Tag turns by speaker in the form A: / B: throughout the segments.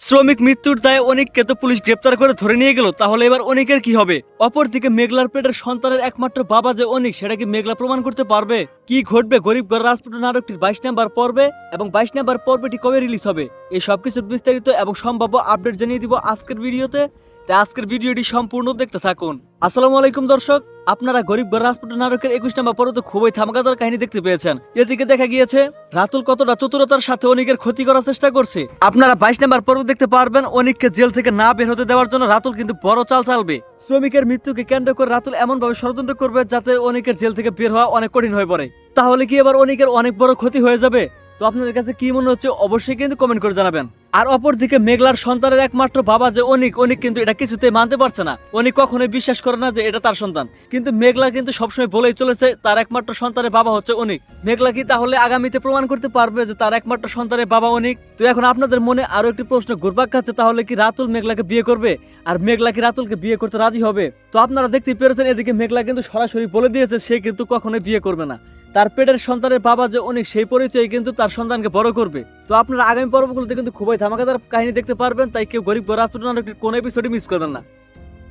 A: শ্রমিক মৃত্যুর দায়ে অনিককে তো পুলিশ গ্রেপ্তার করে ধরে নিয়ে গেল, তাহলে এবার অনিকের কি হবে? অপরদিকে মেঘলার পেটের সন্তানের একমাত্র বাবা যে অনিক, সেটা কি মেঘলা প্রমাণ করতে পারবে? কি ঘটবে গরিব ঘর রাজপুত্র নাটকটির 22 নম্বর পর্বে, এবং 22 নম্বর পর্বটি কবে রিলিজ হবে, এই সবকিছুর বিস্তারিত এবং সম্ভাব্য আপডেট জানিয়ে দিব আজকের ভিডিওতে। তাই আজকের ভিডিওটি সম্পূর্ণ দেখতে থাকুন। আসসালামু আলাইকুম দর্শক, আপনারা গরিব ঘর রাজপুত্র নাটকের 21 নম্বর পর্ব তো খুবই ধামাকাদার কাহিনী দেখতে পেয়েছেন। এদিকে দেখা গিয়েছে রাতুল কতটা চতুরতার সাথে অনিকের ক্ষতি করার চেষ্টা করছে। আপনারা 22 নম্বর পর্ব দেখতে পারবেন অনিককে জেল থেকে না বের হতে দেওয়ার জন্য রাতুল কিন্তু বড় চাল চালবে। শ্রমিকের মৃত্যুকে কেন্দ্র করে রাতুল এমন ভাবে ষড়যন্ত্র করবে যাতে অনিকের জেল থেকে বের হওয়া অনেক কঠিন হয়ে পড়ে। তাহলে কি এবার অনিকের অনেক বড় ক্ষতি হয়ে যাবে? তো আপনাদের কাছে কি মনে হচ্ছে অবশ্যই কিন্তু কমেন্ট করে জানাবেন। আর অপরদিকে মেঘলার সন্তানের একমাত্র বাবা যে অনিক কিন্তু এটা কিছুতেই মানতে পারছে না। অনিক কখনোই বিশ্বাস করে না যে এটা তার সন্তান, কিন্তু মেঘলা কিন্তু সবসময় বলেই চলেছে তার একমাত্র সন্তানের বাবা হচ্ছে অনিক। মেঘলা কি তাহলে আগামীতে প্রমাণ করতে পারবে যে তার একমাত্র সন্তানের বাবা অনিক? তো এখন আপনাদের মনে আরো একটি প্রশ্ন ঘুরপাক খাচ্ছে, তাহলে কি রাতুল মেঘলাকে বিয়ে করবে? আর মেঘলা কি রাতুলকে বিয়ে করতে রাজি হবে? তো আপনারা দেখতেই পেরেছেন এদিকে মেঘলা কিন্তু সরাসরি বলে দিয়েছে সে কিন্তু কখনোই বিয়ে করবে না। তার পেটের সন্তানের বাবা যে অনেক সেই পরিচয় কিন্তু তার সন্তানকে বড় করবে। তো আপনারা আগামী পর্বগুলোতে কিন্তু খুবই ধামাকাদার কাহিনী দেখতে পারবেন, তাই কেউ গরিব ঘর রাজপুত্র নাটকের কোন এপিসোডই মিস করবেন না।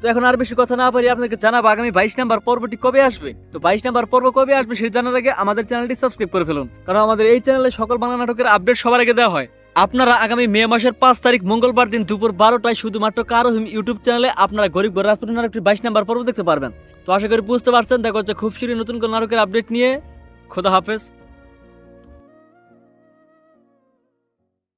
A: তো এখন আর বেশি কথা না পারি আপনাকে জানাবো আগামী 22 নম্বর পর্বটি কবে আসবে। তো 22 নম্বর পর্ব কবে আসবে সেটা জানার আগে আমাদের চ্যানেলটি সাবস্ক্রাইব করে ফেলুন, কারণ আমাদের এই চ্যানেলে সকল বাংলা নাটকের আপডেট সবার আগে দেওয়া হয়। আপনারা আগামী মে মাসের 5 তারিখ মঙ্গলবার দিন দুপুর 12টায় শুধুমাত্র কারো ইউটিউব চ্যানেলে আপনারা গরিব ঘর রাজপুত্র নাটকটির 22 নম্বর পর্ব দেখতে পারবেন। তো আশা করি বুঝতে পারছেন। দেখা হচ্ছে খুব শীঘ্রই নতুন কোন নাটকের আপডেট নিয়ে। খোদা হাফেজ।